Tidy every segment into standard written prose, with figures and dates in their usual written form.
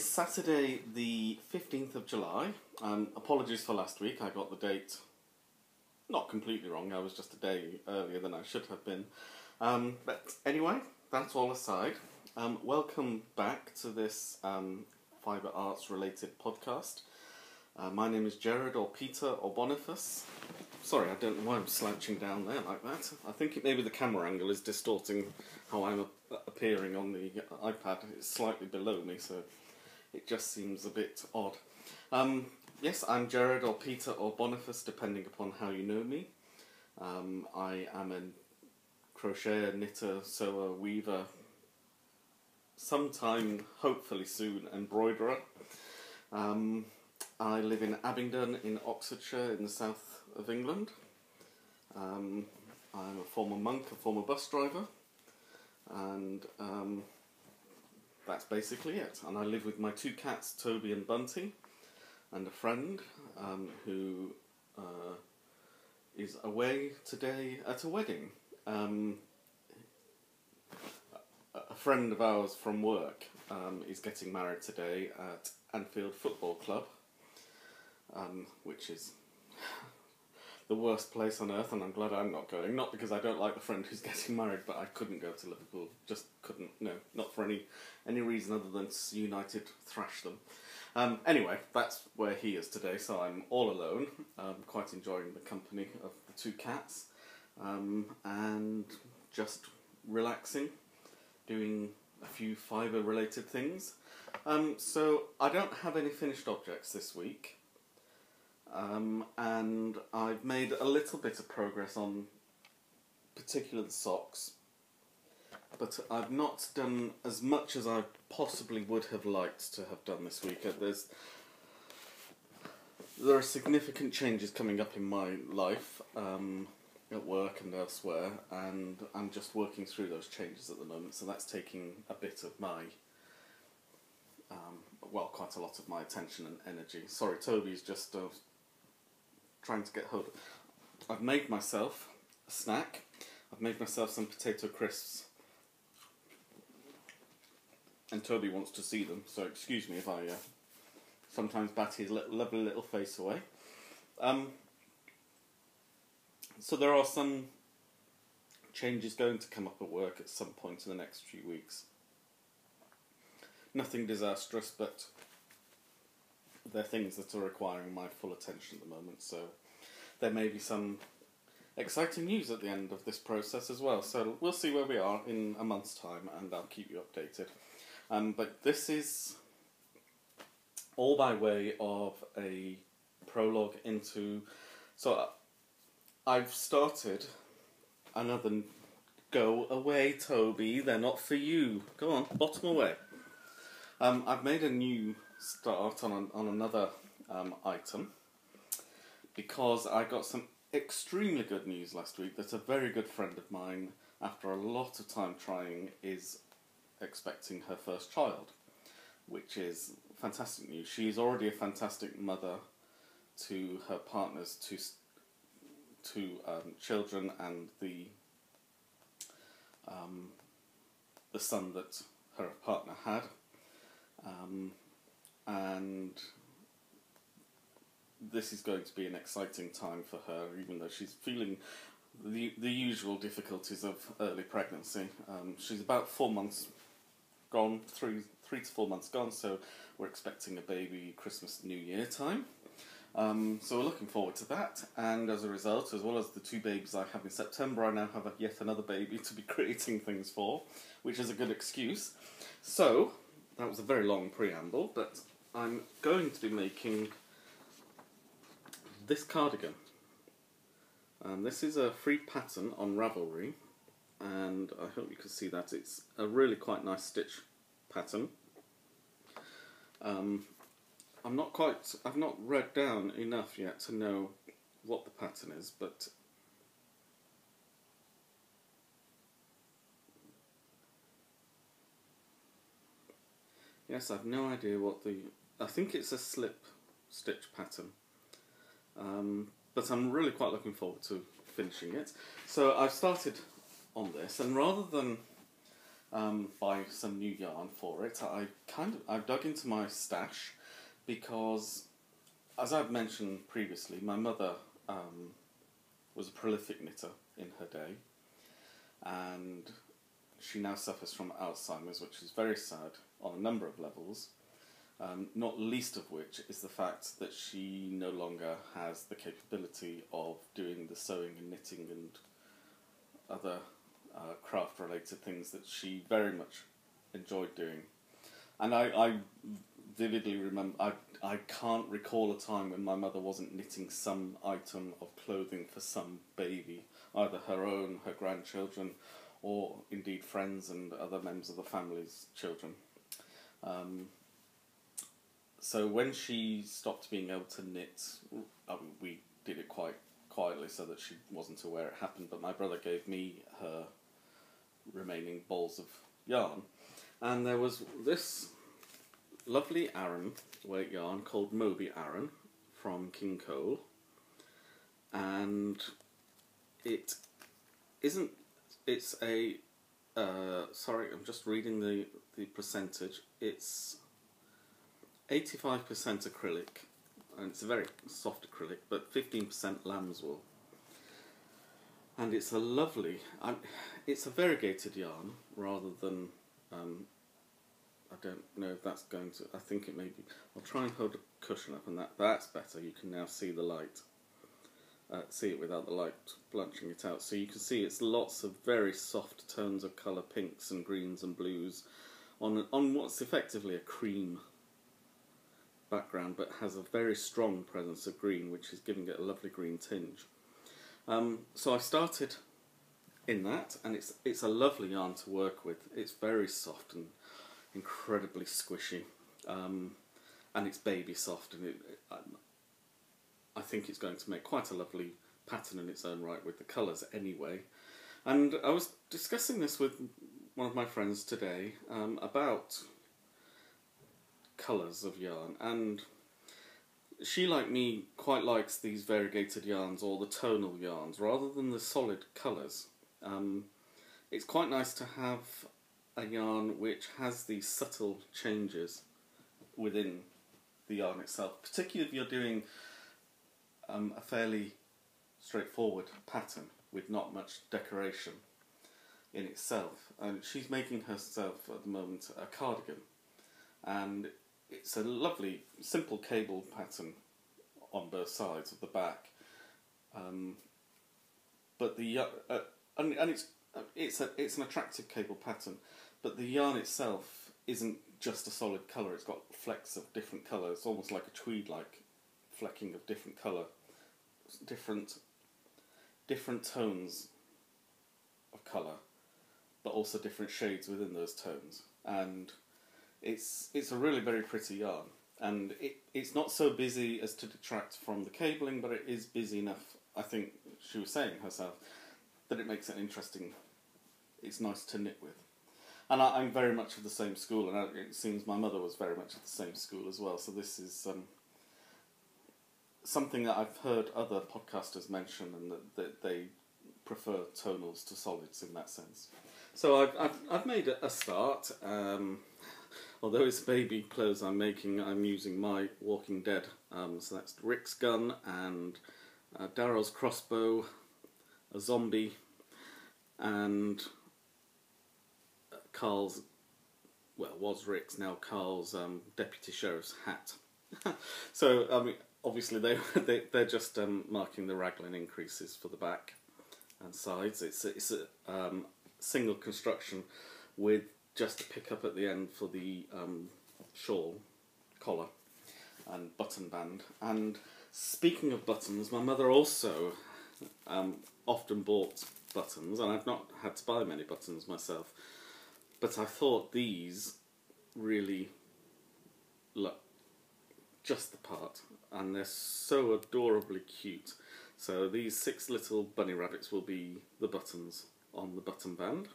is Saturday the 15th of July. Apologies for last week, I got the date not completely wrong, I was just a day earlier than I should have been. But anyway, that's all aside. Welcome back to this Fibre Arts related podcast. My name is Jared or Peter or Boniface. Sorry, I don't know why I'm slouching down there like that. I think maybe the camera angle is distorting how I'm appearing on the iPad. It's slightly below me, so it just seems a bit odd. Yes, I'm Jared or Peter or Boniface, depending upon how you know me. I am a crocheter, knitter, sewer, weaver, sometime, hopefully soon, embroiderer. I live in Abingdon in Oxfordshire in the south of England. I'm a former monk, a former bus driver, and that's basically it. And I live with my two cats, Toby and Bunty, and a friend who is away today at a wedding. A friend of ours from work is getting married today at Anfield Football Club, which is the worst place on earth, and I'm glad I'm not going. Not because I don't like the friend who's getting married, but I couldn't go to Liverpool. Just couldn't. No, not for any reason other than United thrashed them. Anyway, that's where he is today, so I'm all alone. Quite enjoying the company of the two cats, and just relaxing, doing a few fibre-related things. So I don't have any finished objects this week. And I've made a little bit of progress on particular socks, but I've not done as much as I possibly would have liked to have done this week. There are significant changes coming up in my life, at work and elsewhere, and I'm just working through those changes at the moment, so that's taking a bit of my quite a lot of my attention and energy. Sorry, Toby's just trying to get hold of. I've made myself a snack. I've made myself some potato crisps, and Toby wants to see them, so excuse me if I sometimes bat his lovely little face away. So there are some changes going to come up at work at some point in the next few weeks. Nothing disastrous, but they're things that are requiring my full attention at the moment, so there may be some exciting news at the end of this process as well. So we'll see where we are in a month's time, and I'll keep you updated. But this is all by way of a prologue into... So I've started another... Go away, Toby, they're not for you. Go on, bottom away. I've made a new start on another item, because I got some extremely good news last week that a very good friend of mine, after a lot of time trying, is expecting her first child, which is fantastic news. She's already a fantastic mother to her partner's two children and the son that her partner had. And this is going to be an exciting time for her, even though she's feeling the usual difficulties of early pregnancy. She's about 4 months gone, three to 4 months gone, so we're expecting a baby Christmas, New Year time. So we're looking forward to that, and as a result, as well as the two babies I have in September, I now have yet another baby to be creating things for, which is a good excuse. So that was a very long preamble, but I'm going to be making this cardigan. This is a free pattern on Ravelry, and I hope you can see that. It's a really quite nice stitch pattern. I've not read down enough yet to know what the pattern is, but yes, I've no idea what I think it's a slip stitch pattern, but I'm really quite looking forward to finishing it. So I've started on this, and rather than buy some new yarn for it. I've dug into my stash because, as I've mentioned previously, my mother was a prolific knitter in her day, and she now suffers from Alzheimer's, which is very sad on a number of levels, not least of which is the fact that she no longer has the capability of doing the sewing and knitting and other craft-related things that she very much enjoyed doing. And I vividly remember, I can't recall a time when my mother wasn't knitting some item of clothing for some baby, either her own, her grandchildren, or indeed friends and other members of the family's children. So when she stopped being able to knit, we did it quite quietly so that she wasn't aware it happened, but my brother gave me her remaining balls of yarn, and there was this lovely Aran weight yarn called Moby Aran from King Cole, and it's a sorry, I'm just reading the percentage. It's 85% acrylic, and it's a very soft acrylic, but 15% lamb's wool. And it's a lovely, it's a variegated yarn rather than, I don't know if that's going to, I think it may be, I'll try and hold a cushion up, and that's better. You can now see the light, see it without the light blunching it out. So you can see it's lots of very soft tones of colour, pinks and greens and blues, on what's effectively a cream background, but has a very strong presence of green, which is giving it a lovely green tinge. So I started in that, and it's a lovely yarn to work with. It's very soft and incredibly squishy, and it's baby soft, and I think it's going to make quite a lovely pattern in its own right with the colours anyway. And I was discussing this with one of my friends today about colours of yarn, and she, like me, quite likes these variegated yarns or the tonal yarns rather than the solid colours. It's quite nice to have a yarn which has these subtle changes within the yarn itself, particularly if you're doing a fairly straightforward pattern with not much decoration in itself. And she's making herself at the moment a cardigan, and it's a lovely simple cable pattern on both sides of the back, but the and it's an attractive cable pattern, but the yarn itself isn't just a solid colour. It's got flecks of different colours, almost like a tweed-like flecking of different colour, different tones of colour, but also different shades within those tones. And it's a really very pretty yarn, and it's not so busy as to detract from the cabling, but it is busy enough, I think she was saying herself, that it makes it interesting. It's nice to knit with. And I'm very much of the same school, and it seems my mother was very much of the same school as well, so this is something that I've heard other podcasters mention, and that they prefer tonals to solids in that sense. So I've made a start. Although it's baby clothes I'm making, I'm using my Walking Dead. So that's Rick's gun and Daryl's crossbow, a zombie, and Carl's, well, was Rick's, now Carl's deputy sheriff's hat. So, I mean, obviously they're just marking the raglan increases for the back and sides. It's a single construction with just a pick up at the end for the shawl, collar and button band. And speaking of buttons, my mother also often bought buttons, and I've not had to buy many buttons myself, but I thought these really look just the part, and they're so adorably cute. So these 6 little bunny rabbits will be the buttons on the button band.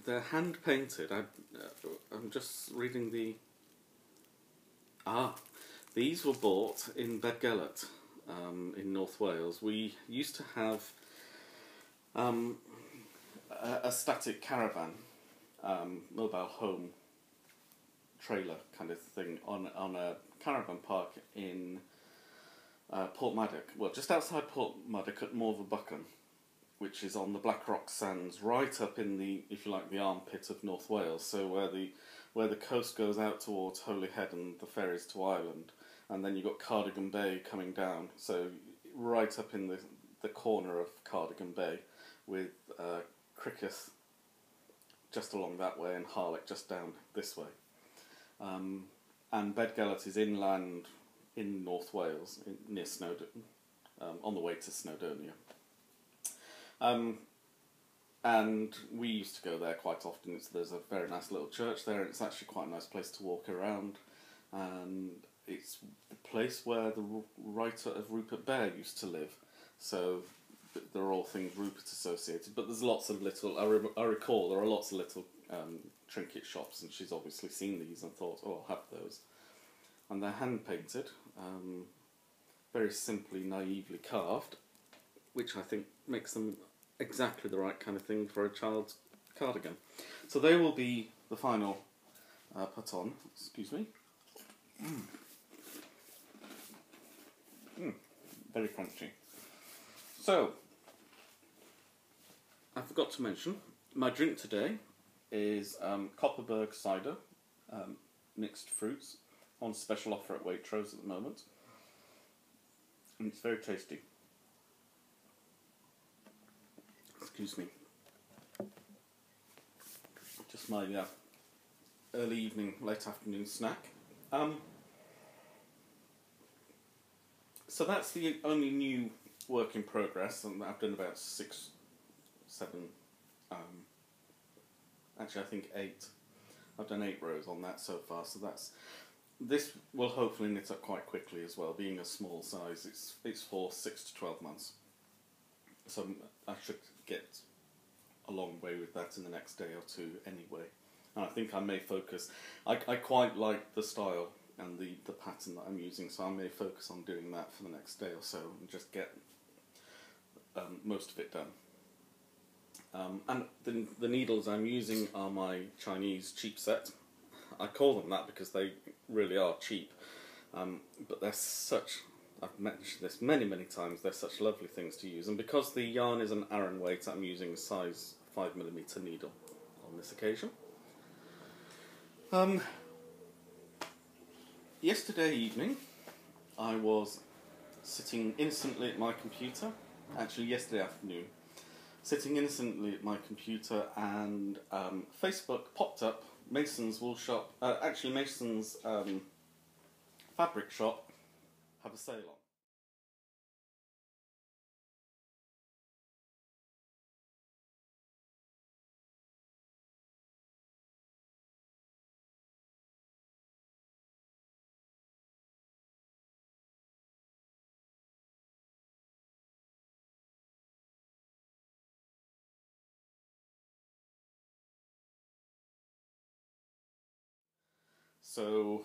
They're hand painted. I'm just reading the... These were bought in Bedgellet in North Wales. We used to have um, a static caravan, mobile home trailer kind of thing on a caravan park in Portmaddock. Well, just outside Portmaddock at Morver Buchan, which is on the Black Rock Sands, right up in the, if you like, the armpit of North Wales. So where the coast goes out towards Holyhead and the ferries to Ireland, and then you've got Cardigan Bay coming down. So right up in the corner of Cardigan Bay, with Crickeath just along that way and Harlech just down this way. And Beddgelert is inland in North Wales, near Snowdon, on the way to Snowdonia. And we used to go there quite often. There's a very nice little church there, and it's actually quite a nice place to walk around. And it's the place where the writer of Rupert Bear used to live. So there are all things Rupert associated, but there's lots of little, I recall there are lots of little trinket shops, and she's obviously seen these and thought, oh, I'll have those. And they're hand painted, very simply, naively carved, which I think makes them exactly the right kind of thing for a child's cardigan. So they will be the final put on. Excuse me. Very crunchy. So, I forgot to mention, my drink today is Copperberg cider, mixed fruits, on special offer at Waitrose at the moment. And it's very tasty. Excuse me. Just my early evening, late afternoon snack. So that's the only new work in progress, and I've done about 6, 7, actually I think 8. I've done 8 rows on that so far, so this will hopefully knit up quite quickly as well. Being a small size, it's for 6 to 12 months. So I should get a long way with that in the next day or two anyway. And I think I may focus, I quite like the style and the pattern that I'm using, so I may focus on doing that for the next day or so and just get most of it done. And the needles I'm using are my Chinese cheap set. I call them that because they really are cheap, but they're such, I've mentioned this many times, they're such lovely things to use, and because the yarn is an Aran weight, I'm using a size 5mm needle on this occasion. Yesterday evening I was sitting innocently at my computer, actually yesterday afternoon, sitting innocently at my computer, and Facebook popped up. Mason's wool shop, actually Mason's fabric shop, have a sale on. So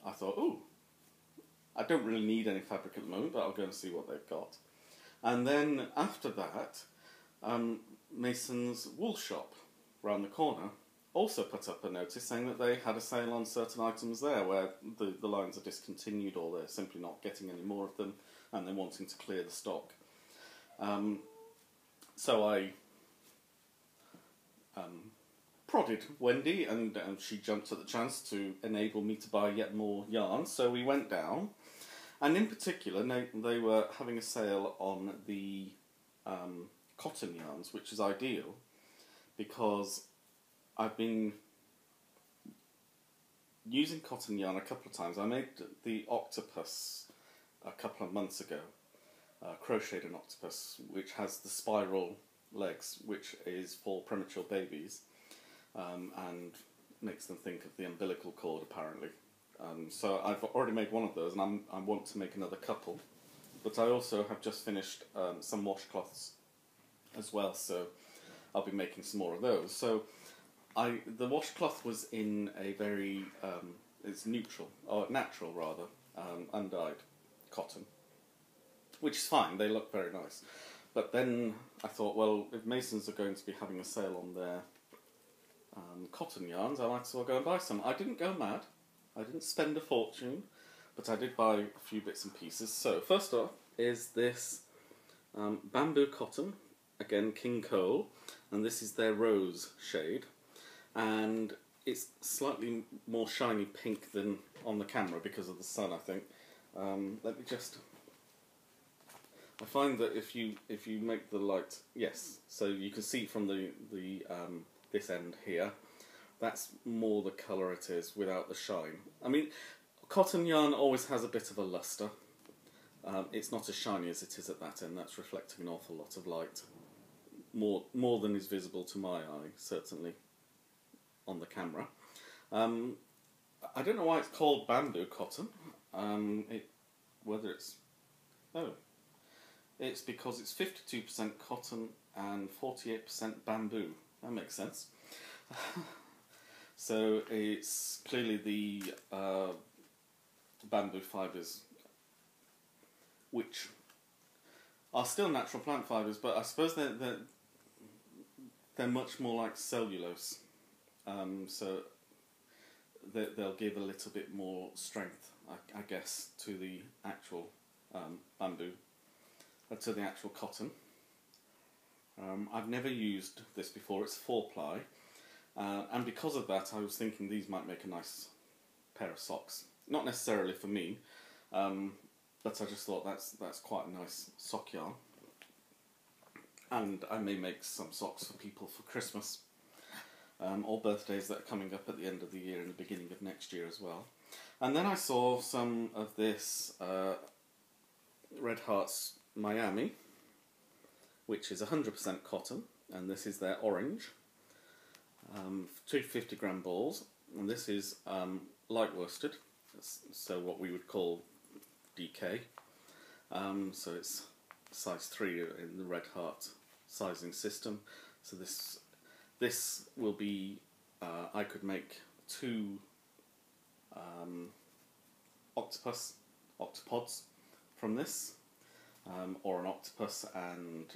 I thought, oh, I don't really need any fabric at the moment, but I'll go and see what they've got. And then after that, Mason's wool shop round the corner also put up a notice saying that they had a sale on certain items there where the lines are discontinued or they're simply not getting any more of them and they're wanting to clear the stock. So I prodded Wendy, and she jumped at the chance to enable me to buy yet more yarn. So we went down, and in particular they were having a sale on the cotton yarns, which is ideal because I've been using cotton yarn a couple of times. I made the octopus a couple of months ago, crocheted an octopus which has the spiral legs, which is for premature babies. And makes them think of the umbilical cord, apparently. So I've already made one of those, and I want to make another couple. But I also have just finished some washcloths as well, so I'll be making some more of those. So the washcloth was in a very, it's neutral, or natural rather, undyed cotton, which is fine, they look very nice. But then I thought, well, if Masons are going to be having a sale on their cotton yarns, I might as well go and buy some. I didn't go mad. I didn't spend a fortune, but I did buy a few bits and pieces. So first off is this bamboo cotton, again King Cole, and this is their rose shade, and it's slightly more shiny pink than on the camera because of the sun, I think. Let me just... I find that if you make the light, yes, so you can see from the this end here, that's more the colour it is without the shine. I mean, cotton yarn always has a bit of a lustre. It's not as shiny as it is at that end. That's reflecting an awful lot of light, more than is visible to my eye, certainly on the camera. I don't know why it's called bamboo cotton. It's because it's 52% cotton and 48% bamboo. That makes sense. So it's clearly the bamboo fibres, which are still natural plant fibres, but I suppose they're much more like cellulose. So they'll give a little bit more strength, I guess, to the actual bamboo, to the actual cotton. I've never used this before. It's 4-ply, and because of that, I was thinking these might make a nice pair of socks. Not necessarily for me, but I just thought that's quite a nice sock yarn, and I may make some socks for people for Christmas. Or birthdays that are coming up at the end of the year and the beginning of next year as well. And then I saw some of this Red Hearts Miami, which is 100% cotton, and this is their orange, 250 gram balls, and this is light worsted, so what we would call DK. So it's size 3 in the Red Heart sizing system. So this will be, I could make 2 octopods from this, or an octopus and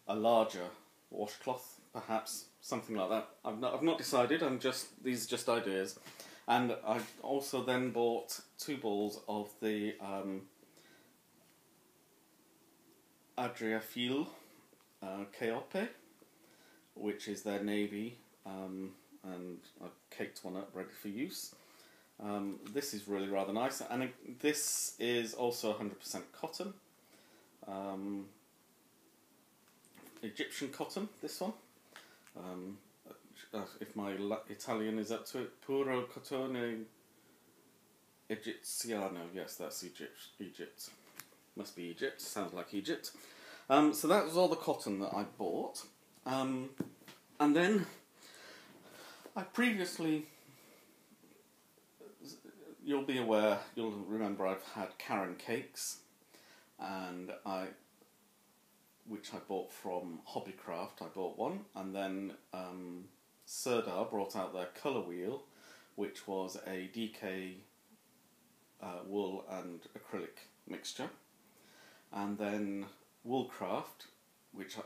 a larger washcloth, perhaps, something like that. I've not decided. These are just ideas. And I also then bought 2 balls of the Adriafil Keope, which is their navy, and I've caked one up ready for use. This is really rather nice, and this is also 100% cotton, Egyptian cotton, this one. If my Italian is up to it, Puro Cotone Egiziano, yes, that's Egypt. Must be Egypt, sounds like Egypt. So that was all the cotton that I bought. And then I previously, you'll remember I've had Karen cakes, and which I bought from Hobbycraft. I bought one, and then Sirdar brought out their colour wheel, which was a DK wool and acrylic mixture, and then Woolcraft, which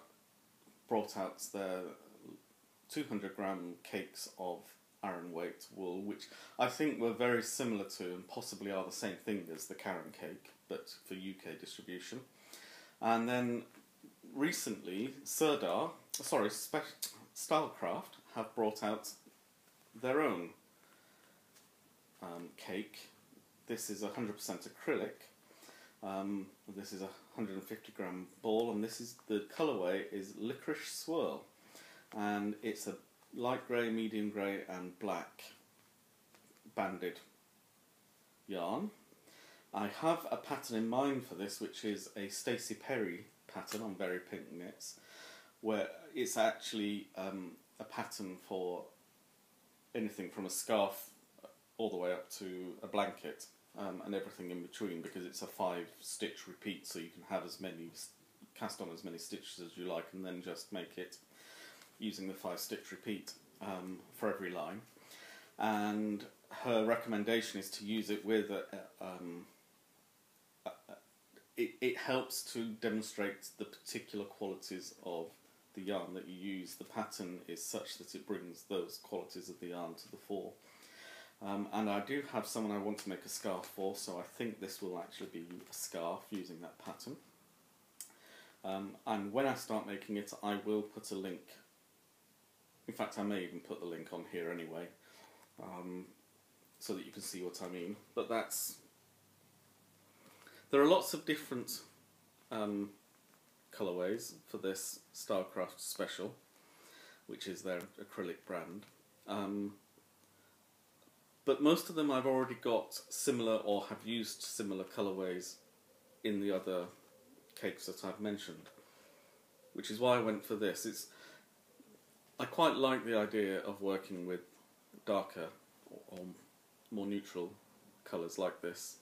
brought out their 200 gram cakes of Aran weight wool, which I think were very similar to and possibly are the same thing as the Karen cake, but for UK distribution. And then recently, Stylecraft have brought out their own cake. This is 100% acrylic. This is a 150 gram ball, and the colourway is Licorice Swirl, and it's a light grey, medium grey and black banded yarn. I have a pattern in mind for this, which is a Stacey Perry pattern on Very Pink Knits, where it's actually a pattern for anything from a scarf all the way up to a blanket, and everything in between, because it's a 5-stitch repeat, so you can have cast on as many stitches as you like, and then just make it using the 5-stitch repeat for every line. And her recommendation is to use it with it helps to demonstrate the particular qualities of the yarn that you use. The pattern is such that it brings those qualities of the yarn to the fore. And I do have someone I want to make a scarf for, so I think this will actually be a scarf using that pattern. And when I start making it, I will put a link. In fact, I may even put the link on here anyway, so that you can see what I mean. But there are lots of different colourways for this Starcraft Special, which is their acrylic brand. But most of them I've already got similar or have used similar colourways in the other cakes that I've mentioned, which is why I went for this. I quite like the idea of working with darker or more neutral colours like this,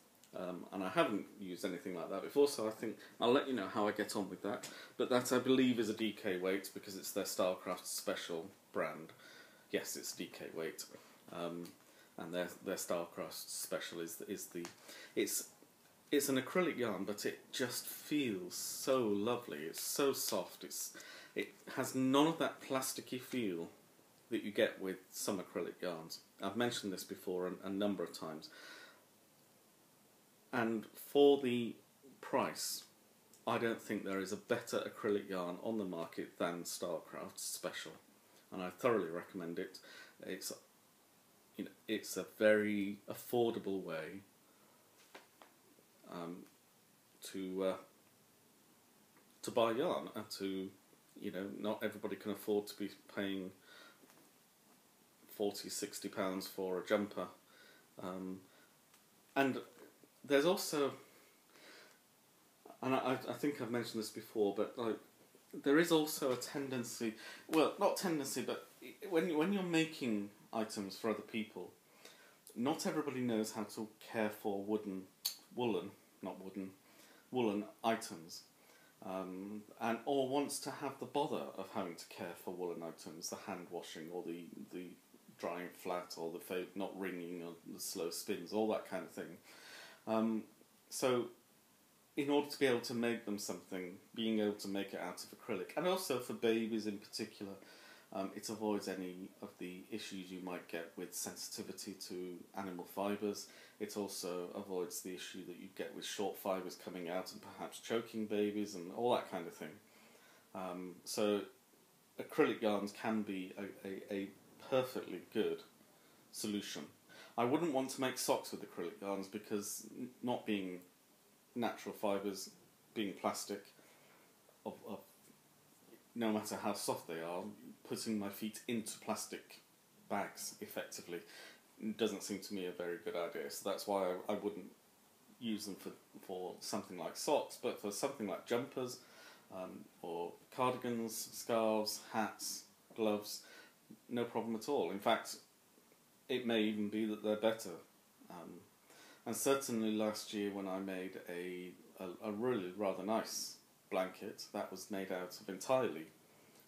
and I haven't used anything like that before, so I think I'll let you know how I get on with that. But that, I believe, is a DK weight because it's their Starcraft Special brand. Yes, it's DK weight. And their Starcraft Special it's an acrylic yarn, but it just feels so lovely. It's so soft. It has none of that plasticky feel that you get with some acrylic yarns. I've mentioned this before a number of times. And for the price, I don't think there is a better acrylic yarn on the market than Starcraft Special, and I thoroughly recommend it. It's a very affordable way to buy yarn, and not everybody can afford to be paying £40–60 for a jumper. And there's also, and I think I've mentioned this before, but there is also a tendency, well, not tendency, but when you're making items for other people, not everybody knows how to care for woolen items, or wants to have the bother of having to care for woolen items, the hand washing or the drying flat or the not wringing or the slow spins, all that kind of thing. So in order to be able to make them something, being able to make it out of acrylic, and also for babies in particular, it avoids any of the issues you might get with sensitivity to animal fibres. It also avoids the issue that you get with short fibres coming out and perhaps choking babies and all that kind of thing. So acrylic yarns can be a perfectly good solution. I wouldn't want to make socks with acrylic yarns because, not being natural fibres, being plastic, no matter how soft they are, putting my feet into plastic bags effectively doesn't seem to me a very good idea. So that's why I wouldn't use them for something like socks, but for something like jumpers, or cardigans, scarves, hats, gloves, no problem at all. In fact, it may even be that they're better. And certainly last year when I made a really rather nice blanket that was made out of entirely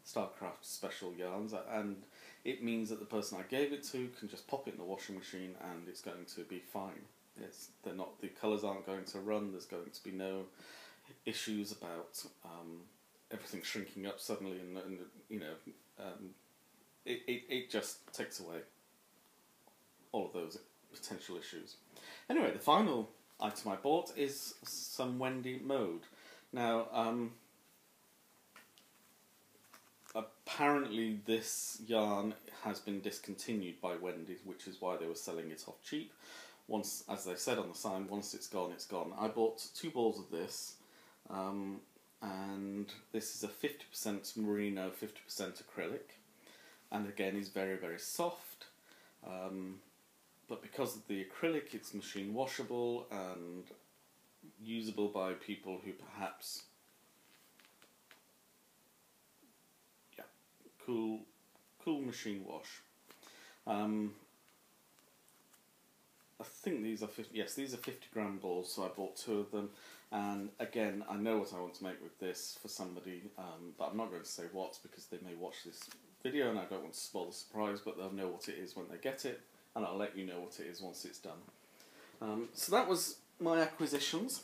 Starcraft Special yarns, and it means that the person I gave it to can just pop it in the washing machine and it's going to be fine. The colours aren't going to run, there's going to be no issues about everything shrinking up suddenly, and it just takes away all of those potential issues. Anyway, the final item I bought is some Wendy Mode. Now, apparently this yarn has been discontinued by Wendy, which is why they were selling it off cheap. Once, as they said on the sign, once it's gone, it's gone. I bought 2 balls of this, and this is a 50% merino, 50% acrylic, and again is very, very soft. But because of the acrylic, it's machine washable and usable by people who perhaps, cool machine wash. I think these are 50. Yes, these are 50-gram balls. So I bought 2 of them, and again, I know what I want to make with this for somebody, but I'm not going to say what because they may watch this video, and I don't want to spoil the surprise. But they'll know what it is when they get it, and I'll let you know what it is once it's done. So that was my acquisitions.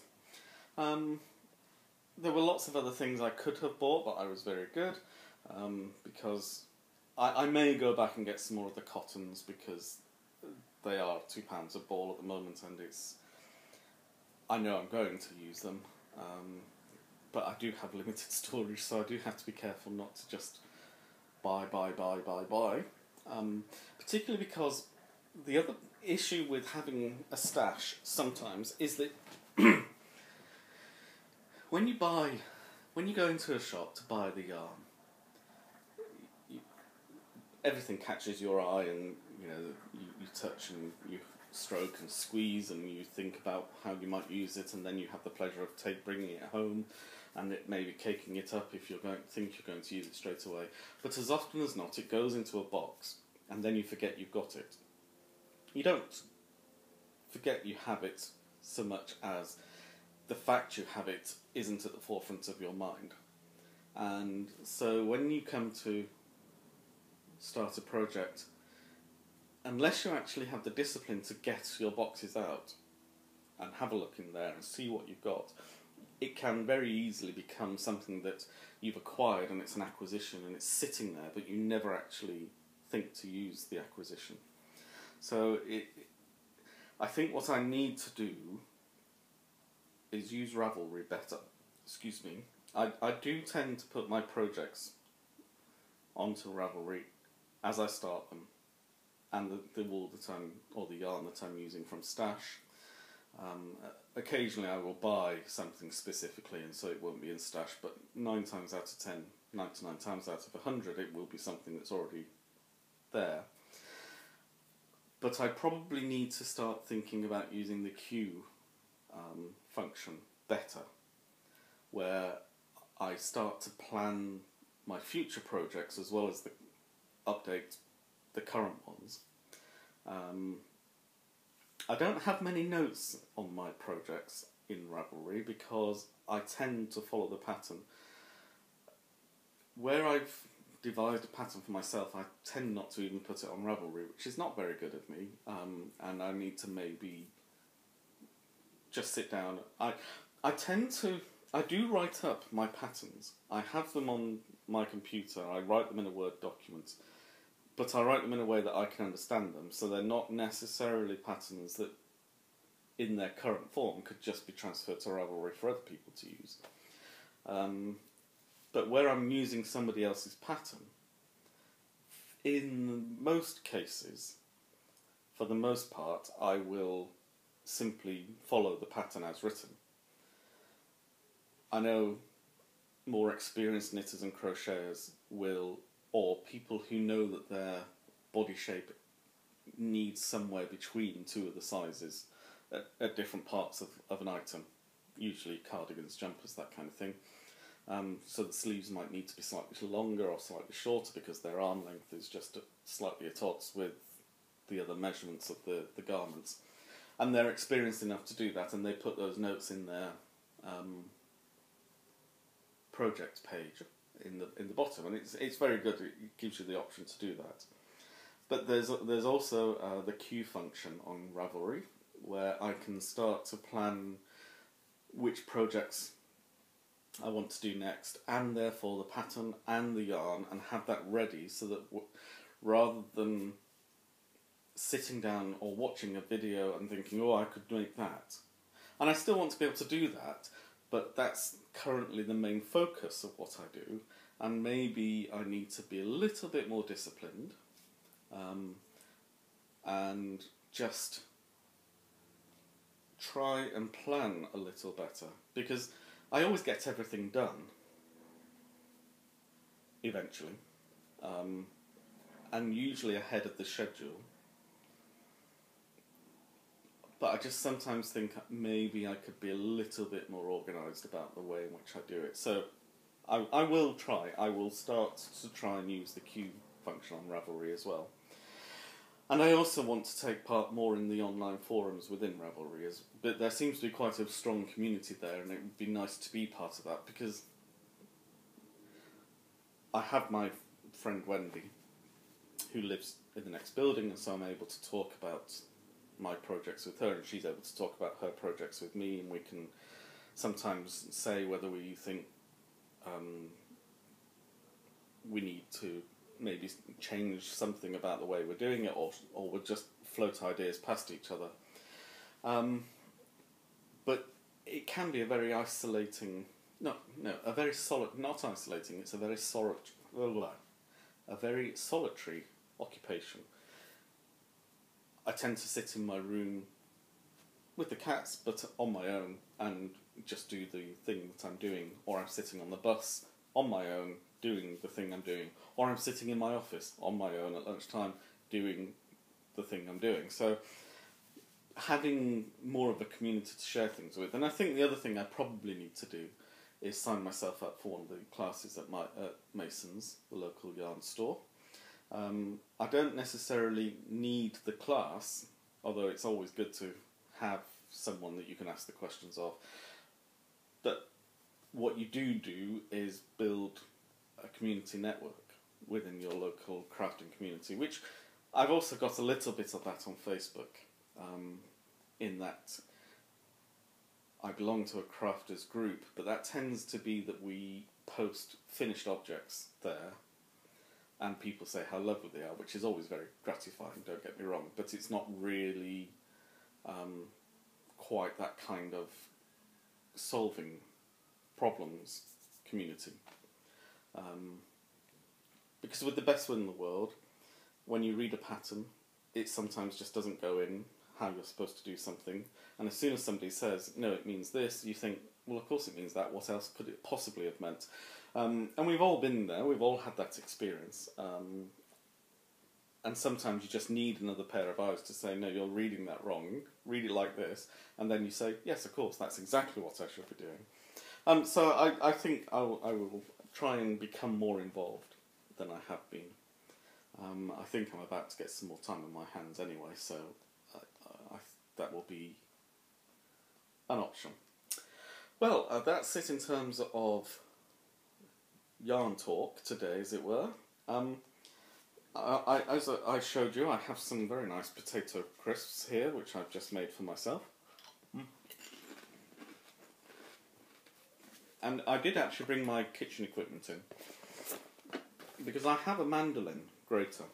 there were lots of other things I could have bought, but I was very good, because I may go back and get some more of the cottons, because they are £2 a ball at the moment, and I know I'm going to use them, but I do have limited storage, so I do have to be careful not to just buy. Particularly because the other issue with having a stash sometimes is that when you go into a shop to buy the yarn, everything catches your eye, and you touch and you stroke and squeeze, and you think about how you might use it, and then you have the pleasure of bringing it home, and it maybe caking it up if you're going to use it straight away. But as often as not, it goes into a box, and then you forget you've got it. You don't forget you have it so much as the fact you have it isn't at the forefront of your mind. And so when you come to start a project, unless you actually have the discipline to get your boxes out and have a look in there and see what you've got, it can very easily become something that you've acquired, and it's an acquisition, and it's sitting there, but you never actually think to use the acquisition. So I think what I need to do is use Ravelry better. Excuse me. I do tend to put my projects onto Ravelry as I start them, and the wool that or the yarn that I'm using from Stash. Occasionally I will buy something specifically, and so it won't be in Stash, but 9 times out of 10, 99 times out of 100, it will be something that's already there. But I probably need to start thinking about using the queue function better, where I start to plan my future projects as well as update the current ones. I don't have many notes on my projects in Ravelry because I tend to follow the pattern. Where I've devised a pattern for myself, I tend not to even put it on Ravelry, which is not very good of me, and I need to maybe just sit down. I do write up my patterns. I have them on my computer, I write them in a Word document, but I write them in a way that I can understand them, so they're not necessarily patterns that in their current form could just be transferred to Ravelry for other people to use. But where I'm using somebody else's pattern, in most cases, for the most part, I will simply follow the pattern as written. I know more experienced knitters and crocheters will, or people who know that their body shape needs somewhere between two of the sizes at different parts of an item, usually cardigans, jumpers, that kind of thing. So the sleeves might need to be slightly longer or slightly shorter because their arm length is just slightly at odds with the other measurements of the garments. And they're experienced enough to do that, and they put those notes in their project page in the bottom, and it's very good. It gives you the option to do that. But there's also the queue function on Ravelry, where I can start to plan which projects I want to do next, and therefore the pattern and the yarn, and have that ready so that rather than sitting down or watching a video and thinking, oh, I could make that, and I still want to be able to do that, but that's currently the main focus of what I do, and maybe I need to be a little bit more disciplined, and just try and plan a little better, because I always get everything done eventually, and usually ahead of the schedule. But I just sometimes think maybe I could be a little bit more organised about the way in which I do it. So I will try. I will start to try and use the queue function on Ravelry as well. And I also want to take part more in the online forums within Ravelry. But there seems to be quite a strong community there, and it would be nice to be part of that, because I have my friend Wendy, who lives in the next building, and so I'm able to talk about my projects with her, and she's able to talk about her projects with me, and we can sometimes say whether we think we need to maybe change something about the way we're doing it, or we'll just float ideas past each other. But it can be a very isolating, a very not isolating, it's a very solitary occupation. I tend to sit in my room with the cats, but on my own, and just do the thing that I'm doing, or I'm sitting on the bus on my own doing the thing I'm doing, or I'm sitting in my office on my own at lunchtime doing the thing I'm doing. So having more of a community to share things with. And I think the other thing I probably need to do is sign myself up for one of the classes at Mason's, the local yarn store. I don't necessarily need the class, although it's always good to have someone that you can ask the questions of. But what you do is build a community network within your local crafting community, which I've also got a little bit of that on Facebook, in that I belong to a crafters group, but that tends to be that we post finished objects there, and people say how lovely they are, which is always very gratifying, don't get me wrong, but it's not really quite that kind of solving problems community. Because with the best will in the world, when you read a pattern, it sometimes just doesn't go in how you're supposed to do something, and as soon as somebody says, no, it means this, you think, well, of course it means that, what else could it possibly have meant? And we've all been there, we've all had that experience, and sometimes you just need another pair of eyes to say, no, you're reading that wrong, read it like this, and then you say, yes, of course, that's exactly what I should be doing. So I think I will try and become more involved than I have been. I think I'm about to get some more time on my hands anyway, so that will be an option. Well, that's it in terms of yarn talk today, as it were. As I showed you, I have some very nice potato crisps here, which I've just made for myself. And I did actually bring my kitchen equipment in, because I have a mandolin grater,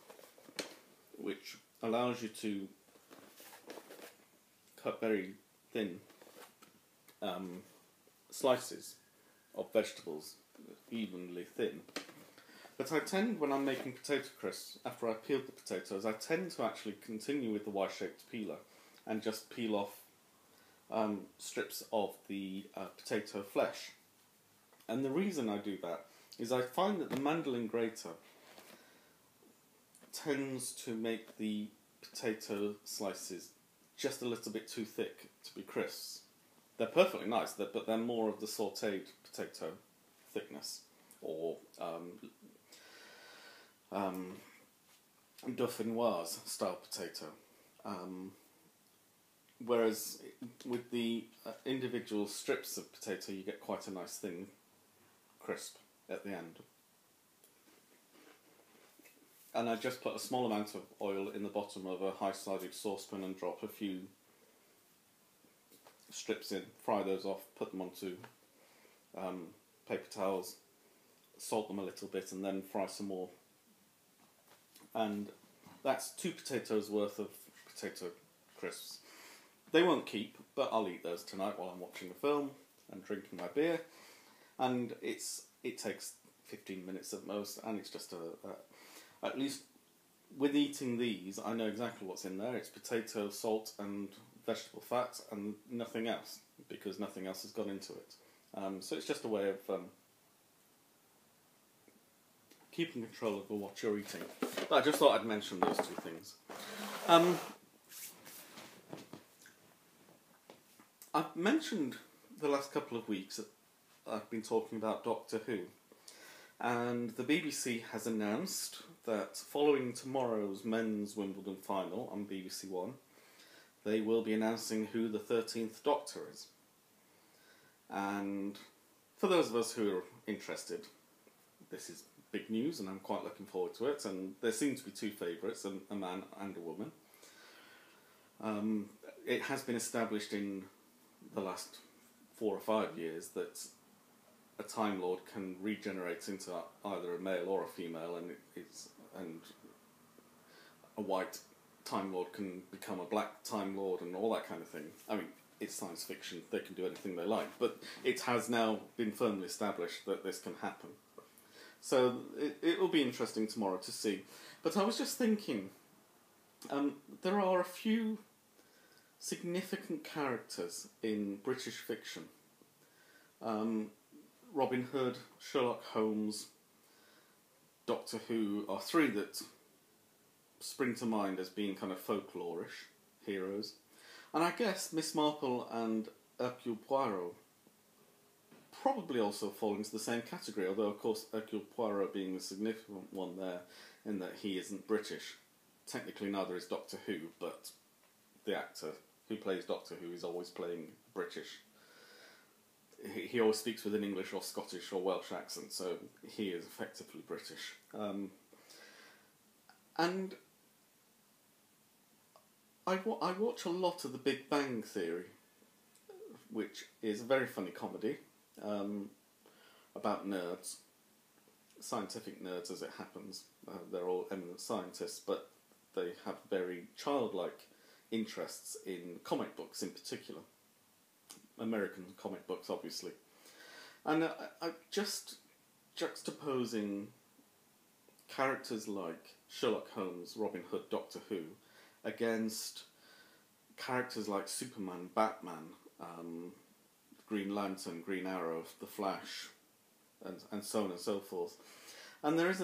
which allows you to cut very thin slices of vegetables, evenly thin. But I tend, when I'm making potato crisps, after I've peeled the potatoes, I tend to actually continue with the Y-shaped peeler and just peel off strips of the potato flesh. And the reason I do that is I find that the mandolin grater tends to make the potato slices just a little bit too thick to be crisps. They're perfectly nice, but they're more of the sautéed potato thickness, or dauphinoise style potato. Whereas with the individual strips of potato, you get quite a nice thin crisp at the end. And I just put a small amount of oil in the bottom of a high-sided saucepan and drop a few strips in, fry those off, put them onto paper towels, salt them a little bit, and then fry some more. And that's 2 potatoes worth of potato crisps. They won't keep, but I'll eat those tonight while I'm watching the film and drinking my beer. And it takes 15 minutes at most, and it's just at least with eating these, I know exactly what's in there. It's potato, salt, and vegetable fat, and nothing else, because nothing else has gone into it. So it's just a way of keeping control over what you're eating. But I just thought I'd mention those 2 things. I've mentioned the last couple of weeks that I've been talking about Doctor Who, and the BBC has announced that following tomorrow's men's Wimbledon final on BBC One, they will be announcing who the 13th Doctor is. And for those of us who are interested, this is big news, and I'm quite looking forward to it. And there seem to be 2 favourites, a man and a woman. It has been established in the last 4 or 5 years that a Time Lord can regenerate into either a male or a female, and a white Time Lord can become a black Time Lord and all that kind of thing. I mean, it's science fiction, they can do anything they like, but it has now been firmly established that this can happen. So it will be interesting tomorrow to see. But I was just thinking, there are a few significant characters in British fiction. Robin Hood, Sherlock Holmes, Doctor Who are three that spring to mind as being kind of folklorish heroes. And I guess Miss Marple and Hercule Poirot probably also fall into the same category, although of course Hercule Poirot being the significant one there in that he isn't British. Technically neither is Doctor Who, but the actor who plays Doctor Who is always playing British. He always speaks with an English or Scottish or Welsh accent, so he is effectively British. And I watch a lot of The Big Bang Theory, which is a very funny comedy about nerds, scientific nerds as it happens. They're all eminent scientists, but they have very childlike interests in comic books in particular. American comic books, obviously. And I just juxtaposing characters like Sherlock Holmes, Robin Hood, Doctor Who, against characters like Superman, Batman, Green Lantern, Green Arrow, The Flash, and so on and so forth. And there is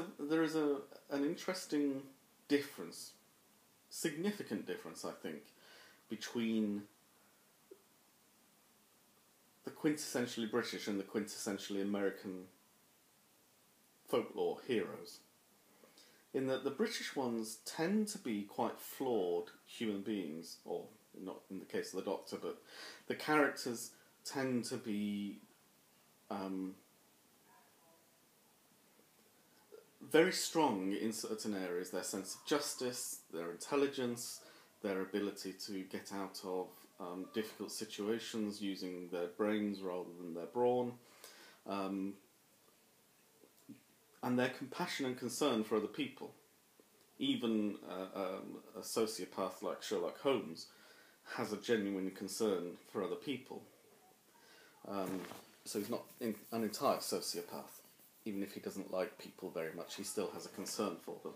an interesting difference, significant difference, I think, between the quintessentially British and the quintessentially American folklore heroes. In that the British ones tend to be quite flawed human beings, or not in the case of the Doctor, but the characters tend to be very strong in certain areas. Their sense of justice, their intelligence, their ability to get out of difficult situations using their brains rather than their brawn, and their compassion and concern for other people. Even a sociopath like Sherlock Holmes has a genuine concern for other people. So he's not an entire sociopath. Even if he doesn't like people very much, he still has a concern for them.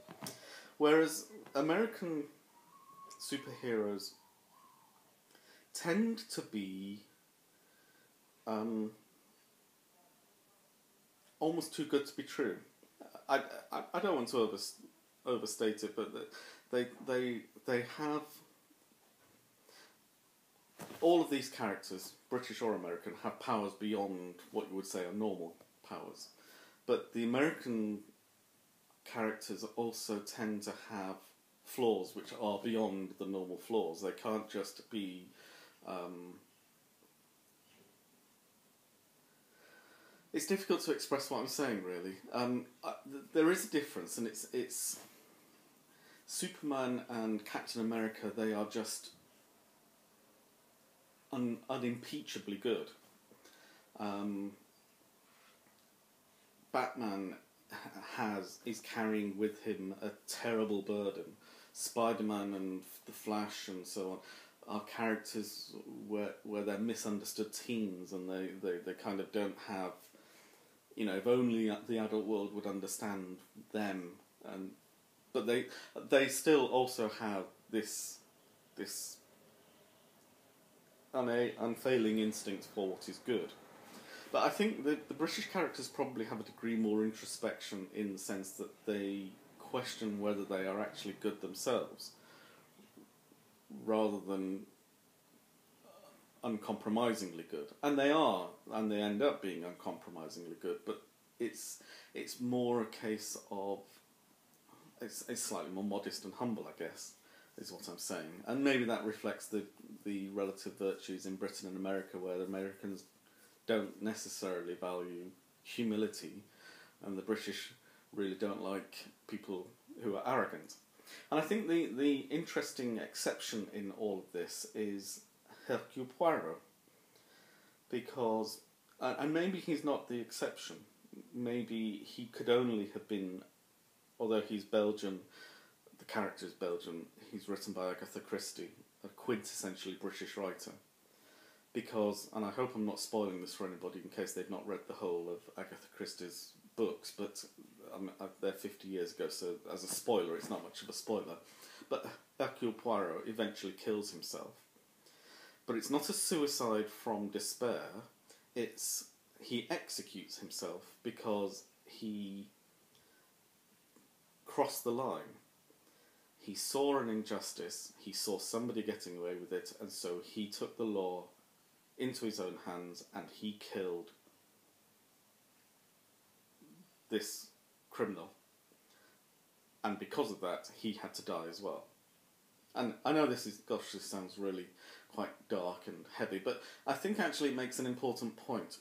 Whereas American superheroes tend to be almost too good to be true. I don't want to overstate it, but they have all of these characters, British or American, have powers beyond what you would say are normal powers. But the American characters also tend to have flaws which are beyond the normal flaws. They can't just be it's difficult to express what I'm saying, really. There is a difference, and it's Superman and Captain America. They are just unimpeachably good. Batman is carrying with him a terrible burden. Spider-Man and the Flash and so on are characters where they're misunderstood teens, and they kind of don't have, if only the adult world would understand them, but they still also have this unfailing instinct for what is good. But I think that the British characters probably have a degree more introspection in the sense that they question whether they are actually good themselves, rather than uncompromisingly good. And they are, and they end up being uncompromisingly good, but it's more a case of, it's slightly more modest and humble, I guess, is what I'm saying. And maybe that reflects the relative virtues in Britain and America, where the Americans don't necessarily value humility, and the British really don't like people who are arrogant. And I think the interesting exception in all of this is Hercule Poirot. because, and maybe he's not the exception. Maybe he could only have been, although he's Belgian, the character is Belgian, he's written by Agatha Christie, a quintessentially British writer. Because, and I hope I'm not spoiling this for anybody in case they've not read the whole of Agatha Christie's books, but they're 50 years ago, so as a spoiler, it's not much of a spoiler. But Hercule Poirot eventually kills himself. But it's not a suicide from despair, he executes himself because he crossed the line. He saw an injustice, he saw somebody getting away with it, and so he took the law into his own hands and he killed this criminal. And because of that, he had to die as well. And I know this sounds really quite dark and heavy, but I think actually it makes an important point.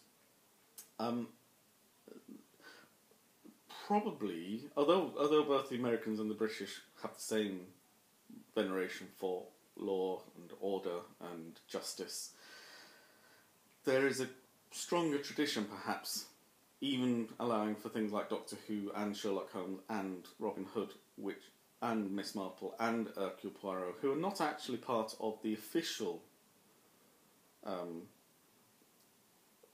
Probably, although both the Americans and the British have the same veneration for law and order and justice, there is a stronger tradition, perhaps, even allowing for things like Doctor Who and Sherlock Holmes and Robin Hood, and Miss Marple and Hercule Poirot, who are not actually part of the official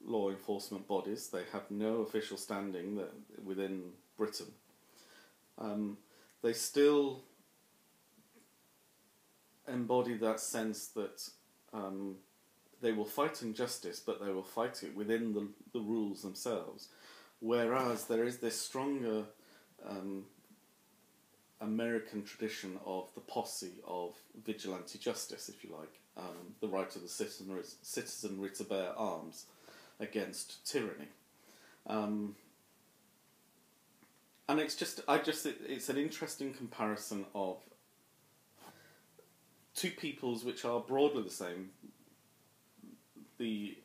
law enforcement bodies. They have no official standing within Britain. They still embody that sense that they will fight injustice, but they will fight it within the rules themselves. Whereas there is this stronger American tradition of the posse of vigilante justice, if you like, the right of the citizenry to bear arms against tyranny. And it's an interesting comparison of two peoples which are broadly the same. The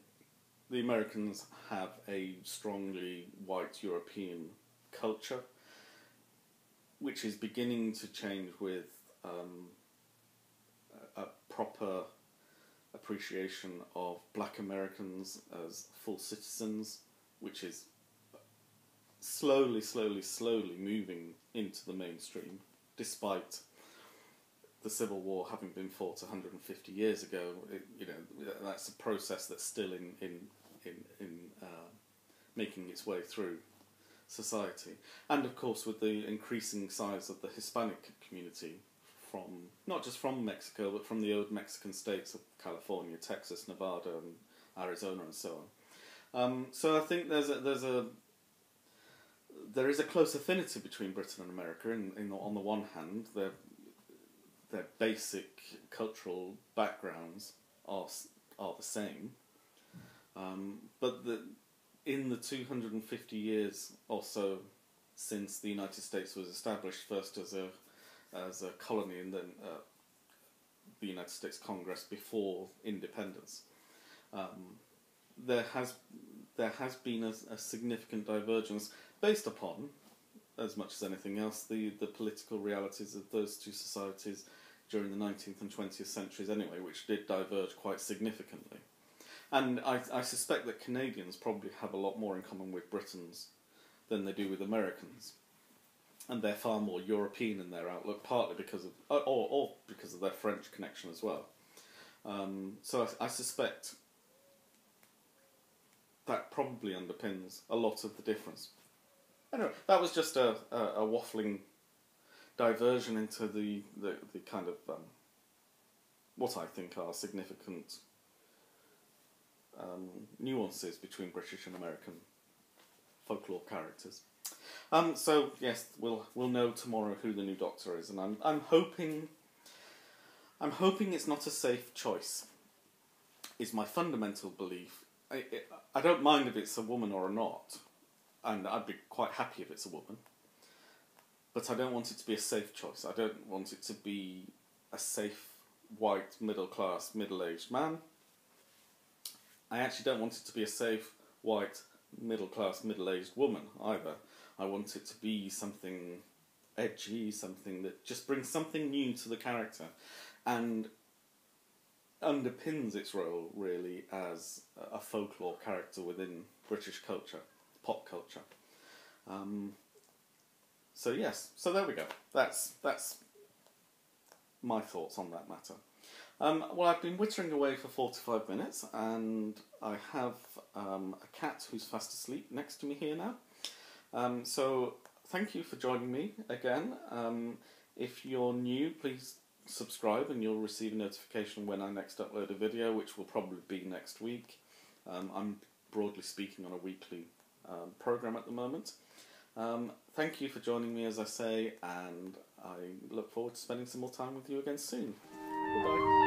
Americans have a strongly white European culture, which is beginning to change with a proper appreciation of black Americans as full citizens, which is slowly moving into the mainstream, despite the Civil War having been fought 150 years ago. That's a process that's still in making its way through society. And of course with the increasing size of the Hispanic community, from not just from Mexico, but from the old Mexican states of California, Texas, Nevada, and Arizona, and so on. So I think there is a close affinity between Britain and America. On the one hand, their basic cultural backgrounds are the same, but in the 250 years or so since the United States was established, first as a colony and then the United States Congress before independence, there has been a significant divergence based upon, as much as anything else, the political realities of those two societies during the 19th and 20th centuries anyway, which did diverge quite significantly. And I suspect that Canadians probably have a lot more in common with Britons than they do with Americans. And they're far more European in their outlook, partly because of, or because of their French connection as well. So I suspect that probably underpins a lot of the difference. Anyway, that was just a waffling diversion into the kind of what I think are significant nuances between British and American folklore characters. So yes, we'll know tomorrow who the new Doctor is, and I'm hoping it's not a safe choice. Is my fundamental belief. I don't mind if it's a woman or not, and I'd be quite happy if it's a woman. But I don't want it to be a safe choice. I don't want it to be a safe, white, middle-class, middle-aged man. I actually don't want it to be a safe, white, middle-class, middle-aged woman either. I want it to be something edgy, something that just brings something new to the character and underpins its role, really, as a folklore character within British culture, pop culture. So yes, so there we go. That's my thoughts on that matter. Well, I've been wittering away for 45 minutes, and I have a cat who's fast asleep next to me here now. So thank you for joining me again. If you're new, please subscribe and you'll receive a notification when I next upload a video, which will probably be next week. I'm broadly speaking on a weekly program at the moment. Thank you for joining me, as I say, and I look forward to spending some more time with you again soon. Goodbye.